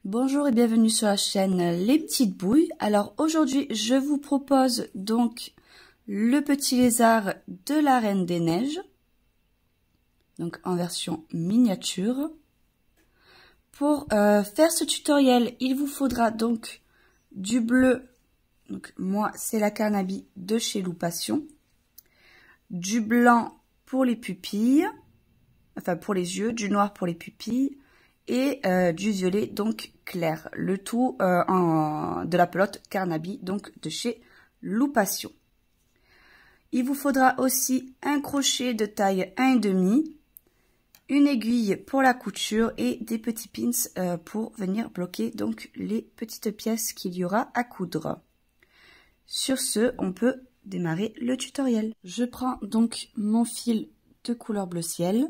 Bonjour et bienvenue sur la chaîne Les Petites Bouilles. Alors aujourd'hui je vous propose donc le petit lézard de la Reine des Neiges, donc en version miniature. Pour faire ce tutoriel, il vous faudra donc du bleu, donc moi c'est la Carnaby de chez Loupation, du blanc pour les pupilles, enfin pour les yeux, du noir pour les pupilles, et du violet donc clair, le tout de la pelote Carnaby donc de chez Loupation. Il vous faudra aussi un crochet de taille 1,5, une aiguille pour la couture et des petits pins pour venir bloquer donc les petites pièces qu'il y aura à coudre. Sur ce, on peut démarrer le tutoriel. Je prends donc mon fil de couleur bleu ciel,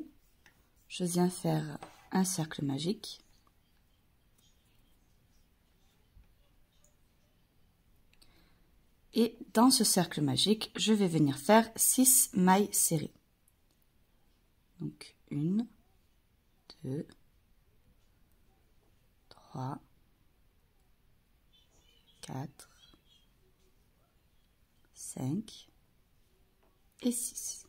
je viens faire un cercle magique. Et dans ce cercle magique, je vais venir faire 6 mailles serrées. Donc 1, 2, 3, 4, 5 et 6.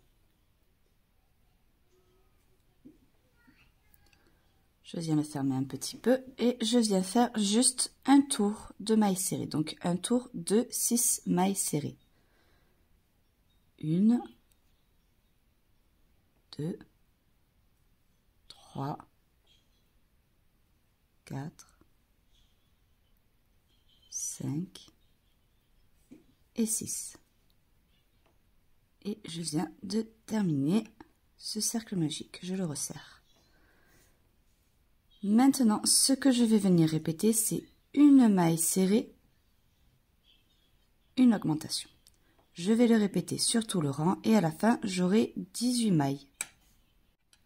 Je viens le fermer un petit peu et je viens faire juste un tour de mailles serrées. Donc un tour de 6 mailles serrées. 1, 2, 3, 4, 5 et 6. Et je viens de terminer ce cercle magique. Je le resserre. Maintenant, ce que je vais venir répéter, c'est une maille serrée, une augmentation. Je vais le répéter sur tout le rang et à la fin, j'aurai 18 mailles.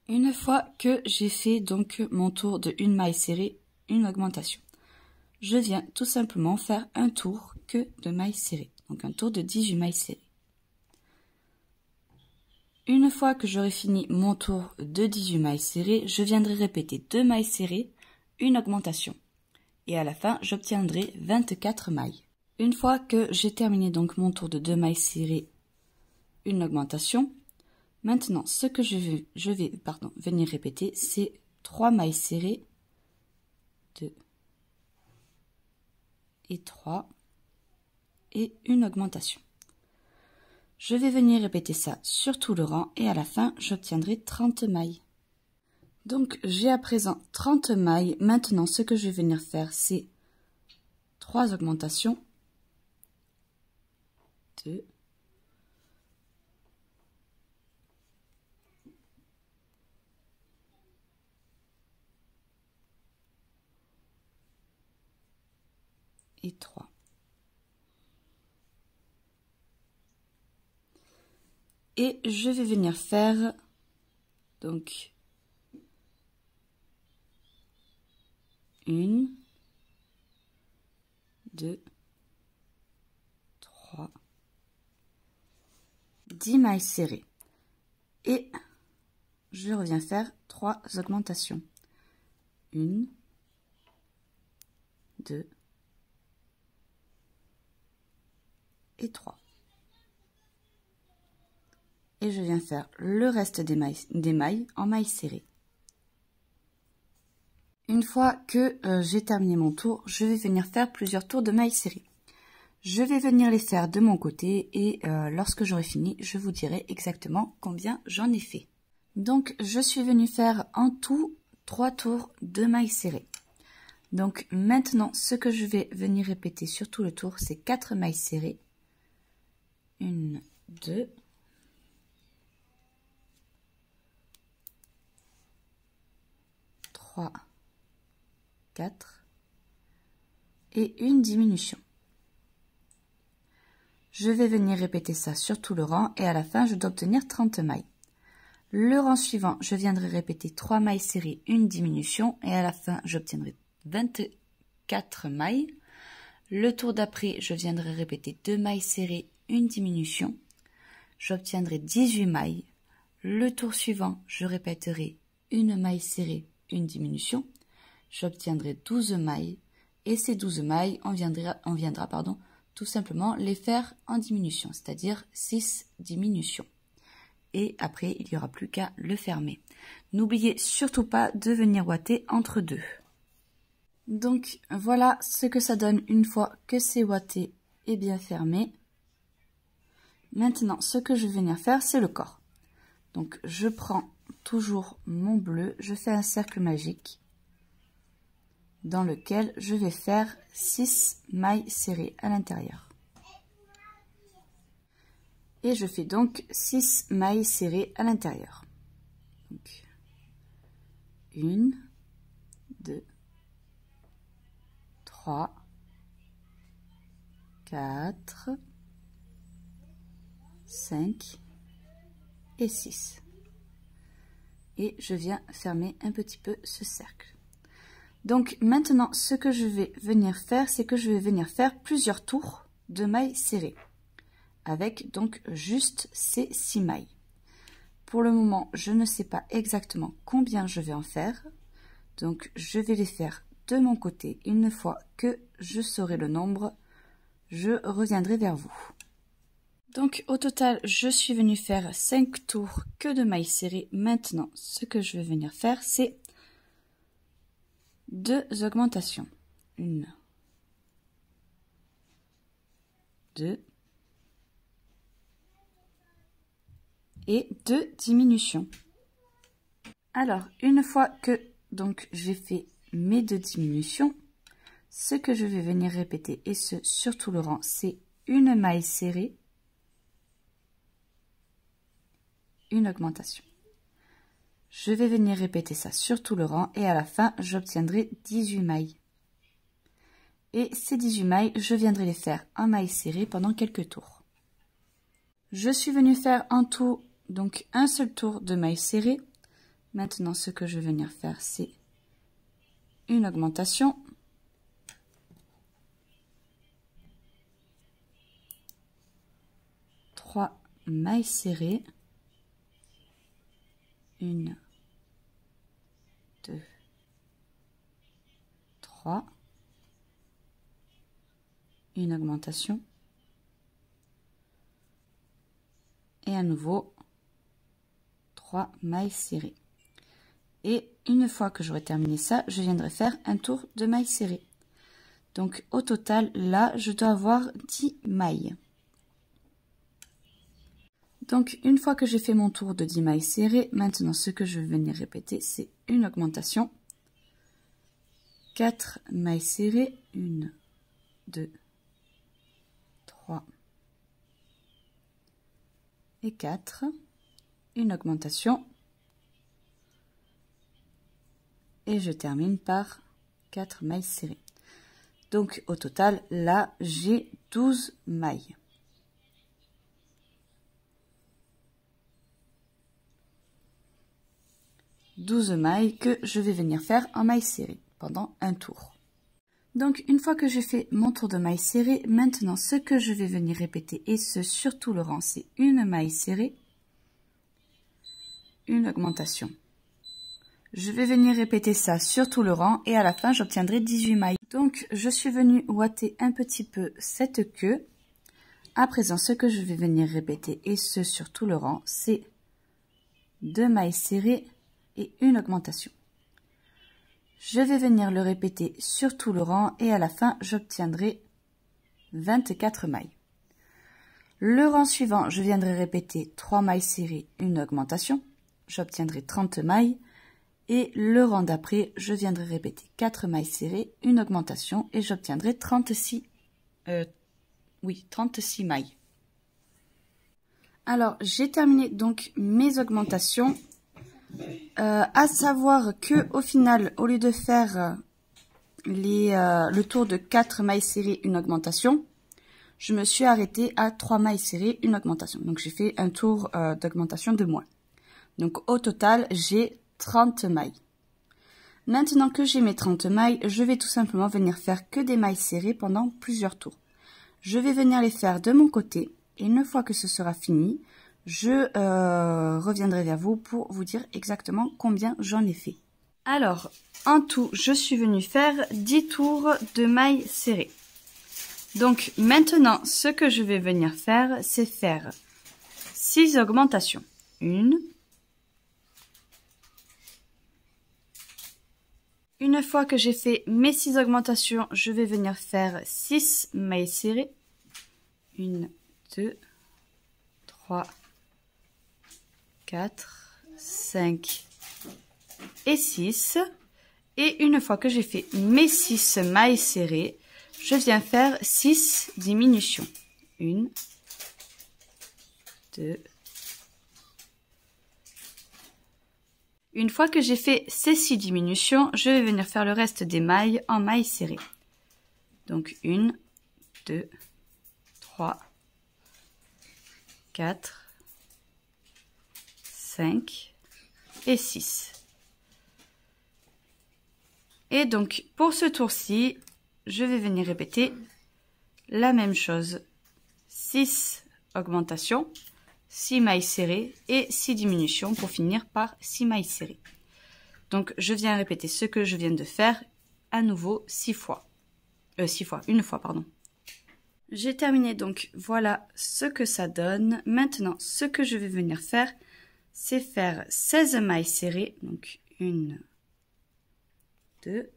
Une fois que j'ai fait donc mon tour de une maille serrée, une augmentation, je viens tout simplement faire un tour que de mailles serrées, donc un tour de 18 mailles serrées. Une fois que j'aurai fini mon tour de 18 mailles serrées, je viendrai répéter 2 mailles serrées, une augmentation. Et à la fin, j'obtiendrai 24 mailles. Une fois que j'ai terminé donc mon tour de 2 mailles serrées, une augmentation, maintenant ce que je vais venir répéter, c'est 3 mailles serrées, 2 et 3 et une augmentation. Je vais venir répéter ça sur tout le rang et à la fin, j'obtiendrai 30 mailles. Donc, j'ai à présent 30 mailles. Maintenant, ce que je vais venir faire, c'est 3 augmentations. 2. Et 3. Et je vais venir faire donc 1, 2, 3, 10 mailles serrées. Et je reviens faire 3 augmentations. 1, 2 et 3. Et je viens faire le reste des mailles en mailles serrées. Une fois que j'ai terminé mon tour, je vais venir faire plusieurs tours de mailles serrées. Je vais venir les faire de mon côté et lorsque j'aurai fini, je vous dirai exactement combien j'en ai fait. Donc, je suis venue faire en tout 3 tours de mailles serrées. Donc, maintenant, ce que je vais venir répéter sur tout le tour, c'est 4 mailles serrées. 1, 2, 3, 4 et une diminution. Je vais venir répéter ça sur tout le rang et à la fin, je dois obtenir 30 mailles. Le rang suivant, je viendrai répéter 3 mailles serrées, une diminution et à la fin, j'obtiendrai 24 mailles. Le tour d'après, je viendrai répéter 2 mailles serrées, une diminution. J'obtiendrai 18 mailles. Le tour suivant, je répéterai une maille serrée, une diminution. j'obtiendrai 12 mailles. Et ces 12 mailles, on viendra tout simplement les faire en diminution, c'est-à-dire 6 diminutions. Et après, il n'y aura plus qu'à le fermer. N'oubliez surtout pas de venir ouater entre deux. Donc voilà ce que ça donne une fois que c'est ouaté et bien fermé. Maintenant, ce que je vais venir faire, c'est le corps. Donc je prends toujours mon bleu, je fais un cercle magique dans lequel je vais faire 6 mailles serrées à l'intérieur. Et je fais donc 6 mailles serrées à l'intérieur. 1, 2, 3, 4, 5 et 6. Et je viens fermer un petit peu ce cercle. Donc maintenant, ce que je vais venir faire, c'est que je vais venir faire plusieurs tours de mailles serrées, avec donc juste ces 6 mailles. Pour le moment, je ne sais pas exactement combien je vais en faire, donc je vais les faire de mon côté. Une fois que je saurai le nombre, je reviendrai vers vous. Donc au total, je suis venue faire 5 tours que de mailles serrées. Maintenant, ce que je vais venir faire, c'est 2 augmentations. 1, 2 et 2 diminutions. Alors, une fois que donc j'ai fait mes 2 diminutions, ce que je vais venir répéter, et ce sur tout le rang, c'est une maille serrée, une augmentation. Je vais venir répéter ça sur tout le rang et à la fin, j'obtiendrai 18 mailles. Et ces 18 mailles, je viendrai les faire en mailles serrées pendant quelques tours. Je suis venue faire en tout donc un seul tour de mailles serrées. Maintenant, ce que je vais venir faire, c'est une augmentation. Trois mailles serrées. 1, 2, 3, une augmentation et à nouveau 3 mailles serrées. Et une fois que j'aurai terminé ça, je viendrai faire un tour de mailles serrées. Donc au total, là, je dois avoir 10 mailles. Donc une fois que j'ai fait mon tour de 10 mailles serrées, maintenant ce que je vais venir répéter, c'est une augmentation. 4 mailles serrées, 1, 2, 3 et 4, une augmentation. Et je termine par 4 mailles serrées. Donc au total, là, j'ai 12 mailles. Mailles que je vais venir faire en mailles serrées pendant un tour. Donc une fois que j'ai fait mon tour de mailles serrées, maintenant ce que je vais venir répéter, et ce sur tout le rang, c'est une maille serrée, une augmentation. Je vais venir répéter ça sur tout le rang et à la fin j'obtiendrai 18 mailles. Donc je suis venue ouater un petit peu cette queue. À présent, ce que je vais venir répéter, et ce sur tout le rang, c'est 2 mailles serrées et une augmentation. Je vais venir le répéter sur tout le rang et à la fin, j'obtiendrai 24 mailles. Le rang suivant, je viendrai répéter 3 mailles serrées, une augmentation. J'obtiendrai 30 mailles. Et le rang d'après, je viendrai répéter 4 mailles serrées, une augmentation et j'obtiendrai 36 mailles. Alors, j'ai terminé donc mes augmentations. À savoir que au final, au lieu de faire le tour de 4 mailles serrées, une augmentation, je me suis arrêtée à 3 mailles serrées, une augmentation. Donc j'ai fait un tour d'augmentation de moins. Donc au total, j'ai 30 mailles. Maintenant que j'ai mes 30 mailles, je vais tout simplement venir faire que des mailles serrées pendant plusieurs tours. Je vais venir les faire de mon côté et une fois que ce sera fini, je reviendrai vers vous pour vous dire exactement combien j'en ai fait. Alors, en tout, je suis venue faire 10 tours de mailles serrées. Donc, maintenant, ce que je vais venir faire, c'est faire 6 augmentations. 1. Une fois que j'ai fait mes 6 augmentations, je vais venir faire 6 mailles serrées. 1, 2, 3, 4, 5 et 6. Et une fois que j'ai fait mes 6 mailles serrées, je viens faire 6 diminutions. 1, 2. Une fois que j'ai fait ces 6 diminutions, je vais venir faire le reste des mailles en mailles serrées. Donc 1, 2, 3, 4, 5 et 6. Et donc, pour ce tour-ci, je vais venir répéter la même chose. 6 augmentations, 6 mailles serrées et 6 diminutions pour finir par 6 mailles serrées. Donc, je viens répéter ce que je viens de faire à nouveau 6 fois. Une fois, pardon. J'ai terminé, donc voilà ce que ça donne. Maintenant, ce que je vais venir faire, c'est faire 16 mailles serrées. Donc, 1, 2,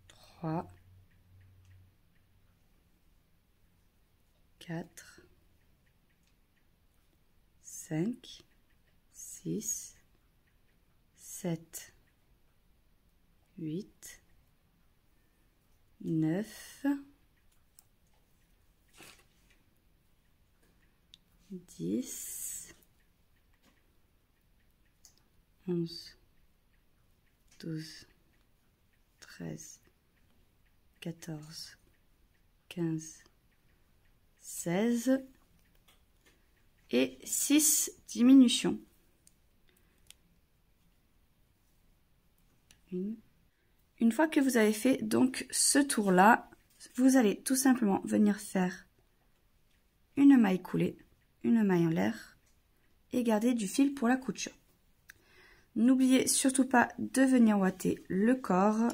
3, 4, 5, 6, 7, 8, 9, 10, 11, 12, 13, 14, 15, 16 et 6 diminutions. Une fois que vous avez fait donc ce tour-là, vous allez tout simplement venir faire une maille coulée, une maille en l'air et garder du fil pour la couture. N'oubliez surtout pas de venir ouater le corps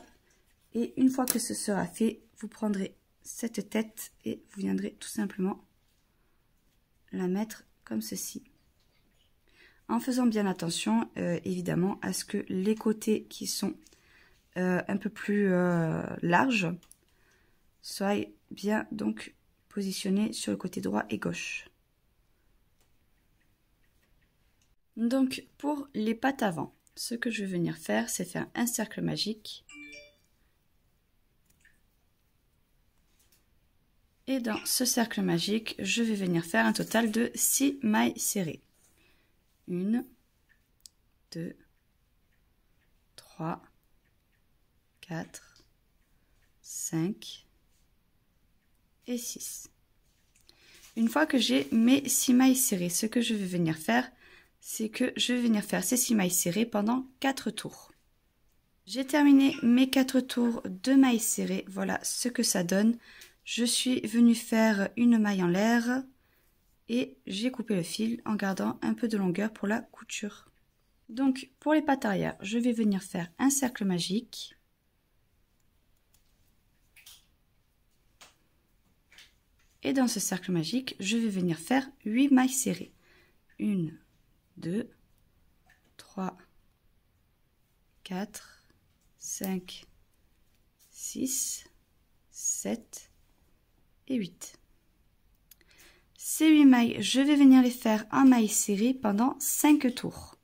et une fois que ce sera fait, vous prendrez cette tête et vous viendrez tout simplement la mettre comme ceci. En faisant bien attention évidemment à ce que les côtés qui sont un peu plus larges soient bien donc positionnés sur le côté droit et gauche. Donc pour les pattes avant, ce que je vais venir faire, c'est faire un cercle magique. Et dans ce cercle magique, je vais venir faire un total de 6 mailles serrées. 1, 2, 3, 4, 5 et 6. Une fois que j'ai mes 6 mailles serrées, ce que je vais venir faire, c'est que je vais venir faire ces 6 mailles serrées pendant 4 tours. J'ai terminé mes 4 tours de mailles serrées, voilà ce que ça donne. Je suis venue faire une maille en l'air et j'ai coupé le fil en gardant un peu de longueur pour la couture. Donc pour les pattes arrière, je vais venir faire un cercle magique. Et dans ce cercle magique, je vais venir faire 8 mailles serrées. 1, 2, 3, 4, 5, 6, 7 et 8. Ces 8 mailles, je vais venir les faire en mailles serrées pendant 5 tours.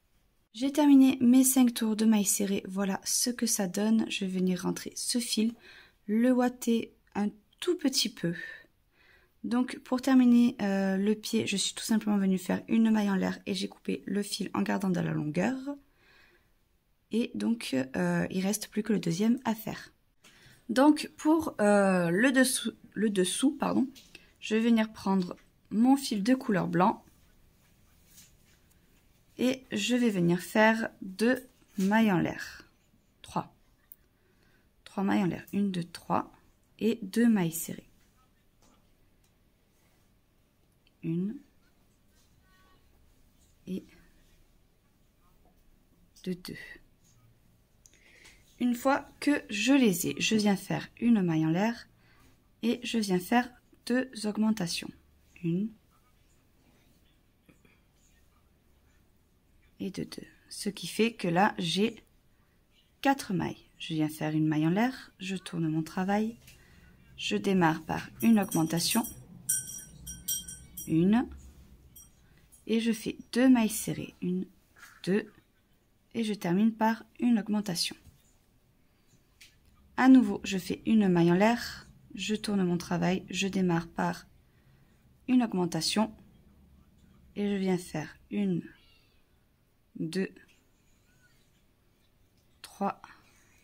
J'ai terminé mes 5 tours de mailles serrées, voilà ce que ça donne. Je vais venir rentrer ce fil, le ouater un tout petit peu. Donc pour terminer le pied, je suis tout simplement venue faire une maille en l'air et j'ai coupé le fil en gardant de la longueur. Et donc il reste plus que le deuxième à faire. Donc pour le dessous, pardon, je vais venir prendre mon fil de couleur blanc et je vais venir faire 2 mailles en l'air. 3 mailles en l'air, 1, 2, 3 et 2 mailles serrées. 1 et de 2. Une fois que je les ai, je viens faire une maille en l'air et je viens faire 2 augmentations. 1 et de 2. Ce qui fait que là, j'ai 4 mailles. Je viens faire une maille en l'air, je tourne mon travail, je démarre par une augmentation, 1, et je fais 2 mailles serrées, 1, 2, et je termine par une augmentation. À nouveau, je fais une maille en l'air, je tourne mon travail, je démarre par une augmentation, et je viens faire 1, 2, 3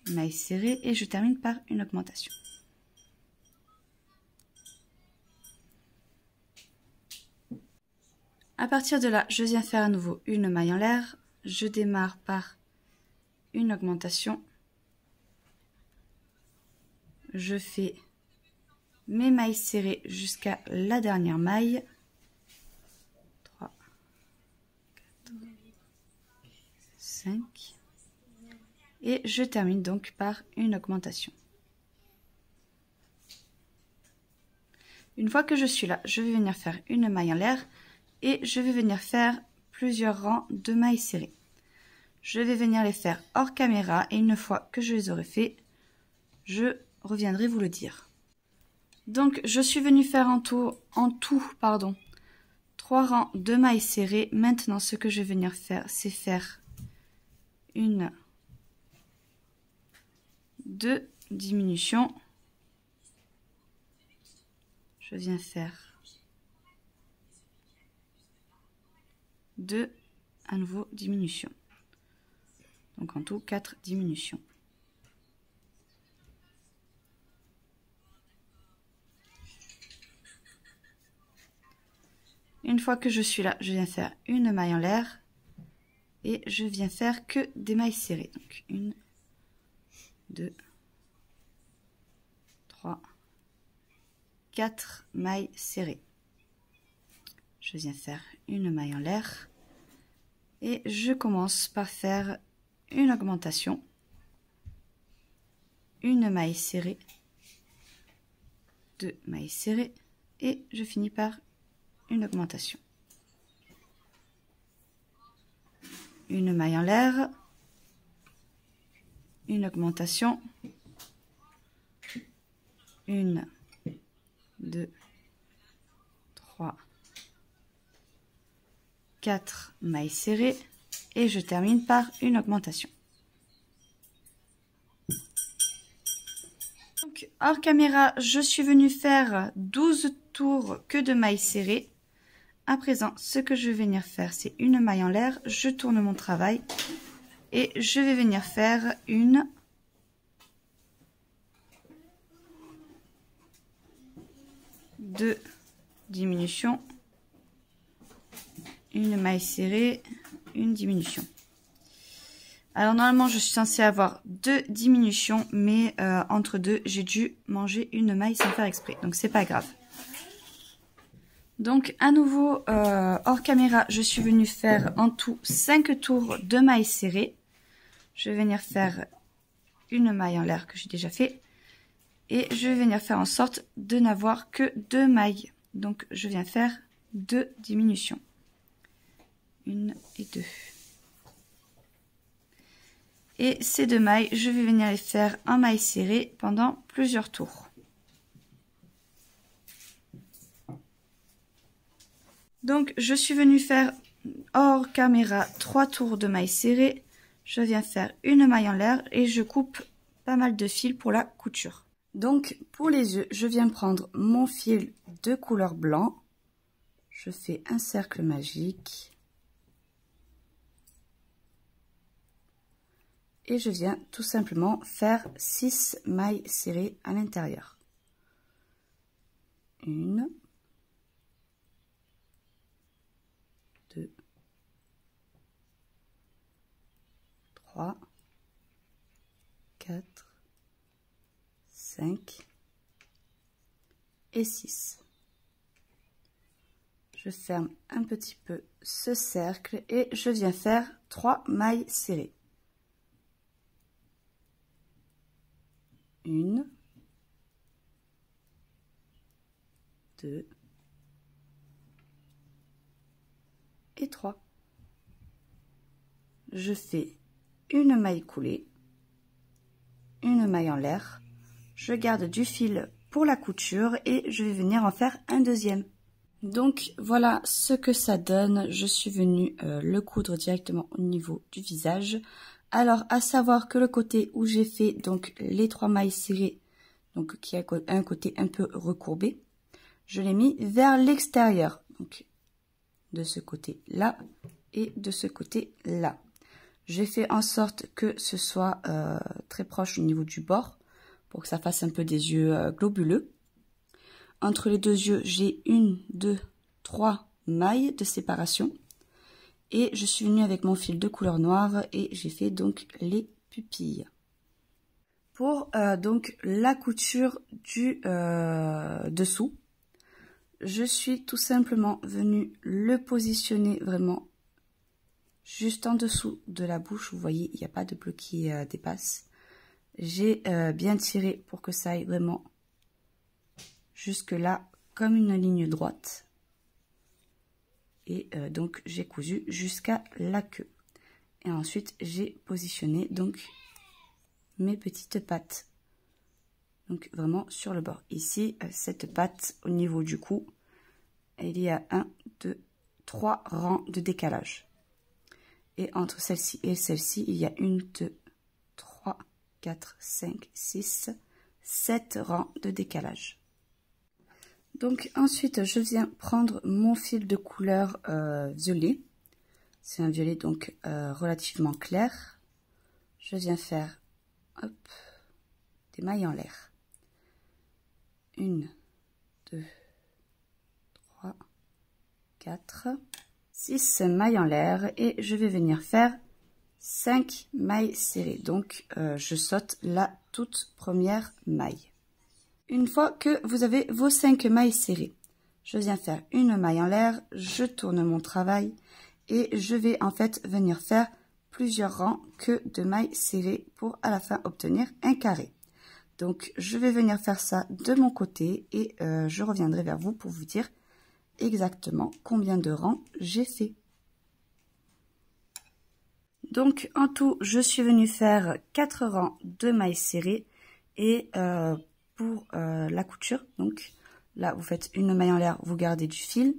mailles serrées, et je termine par une augmentation. À partir de là, je viens faire à nouveau une maille en l'air, je démarre par une augmentation, je fais mes mailles serrées jusqu'à la dernière maille, 3, 4, 5, et je termine donc par une augmentation. Une fois que je suis là, je vais venir faire une maille en l'air et je vais venir faire plusieurs rangs de mailles serrées. Je vais venir les faire hors caméra et une fois que je les aurai fait, je reviendrai vous le dire. Donc je suis venue faire en tout 3 rangs de mailles serrées. Maintenant ce que je vais venir faire, c'est faire 2 diminutions. Je viens faire 2 à nouveau diminutions. Donc en tout 4 diminutions. Une fois que je suis là, je viens faire une maille en l'air et je viens faire que des mailles serrées. Donc 1, 2, 3, 4 mailles serrées. Je viens faire une maille en l'air et je commence par faire une augmentation, une maille serrée, 2 mailles serrées et je finis par une augmentation. Une maille en l'air, une augmentation, 1, 2, 3, 4 mailles serrées et je termine par une augmentation. Donc, hors caméra, je suis venue faire 12 tours que de mailles serrées. À présent, ce que je vais venir faire, c'est une maille en l'air, je tourne mon travail et je vais venir faire une, 2 diminutions, une maille serrée, une diminution. Alors normalement, je suis censée avoir 2 diminutions, mais entre deux, j'ai dû manger une maille sans faire exprès, donc c'est pas grave. Donc à nouveau, hors caméra, je suis venue faire en tout 5 tours de mailles serrées. Je vais venir faire une maille en l'air que j'ai déjà fait. Et je vais venir faire en sorte de n'avoir que 2 mailles. Donc je viens faire 2 diminutions. 1 et 2. Et ces 2 mailles, je vais venir les faire en mailles serrées pendant plusieurs tours. Donc je suis venue faire hors caméra 3 tours de mailles serrées. Je viens faire une maille en l'air et je coupe pas mal de fils pour la couture. Donc pour les yeux, je viens prendre mon fil de couleur blanc. Je fais un cercle magique. Et je viens tout simplement faire 6 mailles serrées à l'intérieur. 1, 2, 3, 4, 5 et 6. Je ferme un petit peu ce cercle et je viens faire 3 mailles serrées. 1, 2 et 3. Je fais une maille coulée, une maille en l'air, je garde du fil pour la couture et je vais venir en faire un deuxième. Donc voilà ce que ça donne. Je suis venue le coudre directement au niveau du visage. Alors à savoir que le côté où j'ai fait donc les 3 mailles serrées, donc qui a un côté un peu recourbé, je l'ai mis vers l'extérieur, donc de ce côté là et de ce côté là. J'ai fait en sorte que ce soit très proche au niveau du bord pour que ça fasse un peu des yeux globuleux. Entre les deux yeux, j'ai 1, 2, 3 mailles de séparation. Et je suis venue avec mon fil de couleur noire et j'ai fait donc les pupilles. Pour donc la couture du dessous, je suis tout simplement venue le positionner vraiment juste en dessous de la bouche. Vous voyez, il n'y a pas de bleu qui dépasse. J'ai bien tiré pour que ça aille vraiment jusque là comme une ligne droite. Et donc j'ai cousu jusqu'à la queue. Et ensuite j'ai positionné donc mes petites pattes. Donc vraiment sur le bord. Ici, cette patte au niveau du cou, il y a 1, 2, 3 rangs de décalage. Et entre celle-ci et celle-ci, il y a 1, 2, 3, 4, 5, 6, 7 rangs de décalage. Donc ensuite, je viens prendre mon fil de couleur violet. C'est un violet donc relativement clair. Je viens faire hop, des mailles en l'air. 1, 2, 3, 4, 6 mailles en l'air et je vais venir faire 5 mailles serrées. Donc je saute la toute première maille. Une fois que vous avez vos 5 mailles serrées, je viens faire une maille en l'air, je tourne mon travail et je vais en fait venir faire plusieurs rangs que de mailles serrées pour à la fin obtenir un carré. Donc je vais venir faire ça de mon côté et je reviendrai vers vous pour vous dire exactement combien de rangs j'ai fait. Donc en tout, je suis venue faire 4 rangs de mailles serrées et pour la couture, donc là vous faites une maille en l'air, vous gardez du fil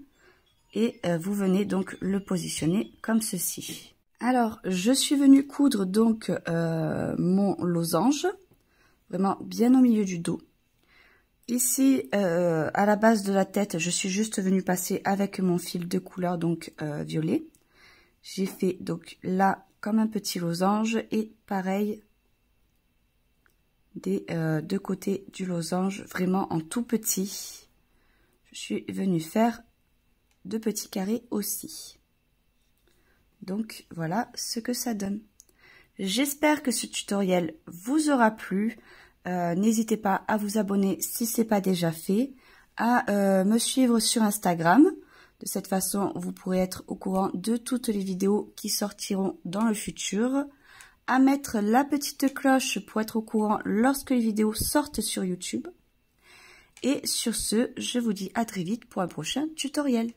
et vous venez donc le positionner comme ceci. Alors je suis venue coudre donc mon losange vraiment bien au milieu du dos. Ici à la base de la tête, je suis juste venue passer avec mon fil de couleur donc violet. J'ai fait donc là comme un petit losange et pareil des deux côtés du losange, vraiment en tout petit. Je suis venue faire 2 petits carrés aussi. Donc voilà ce que ça donne. J'espère que ce tutoriel vous aura plu. N'hésitez pas à vous abonner si ce n'est pas déjà fait, à me suivre sur Instagram. De cette façon, vous pourrez être au courant de toutes les vidéos qui sortiront dans le futur. À mettre la petite cloche pour être au courant lorsque les vidéos sortent sur YouTube. Et sur ce, je vous dis à très vite pour un prochain tutoriel.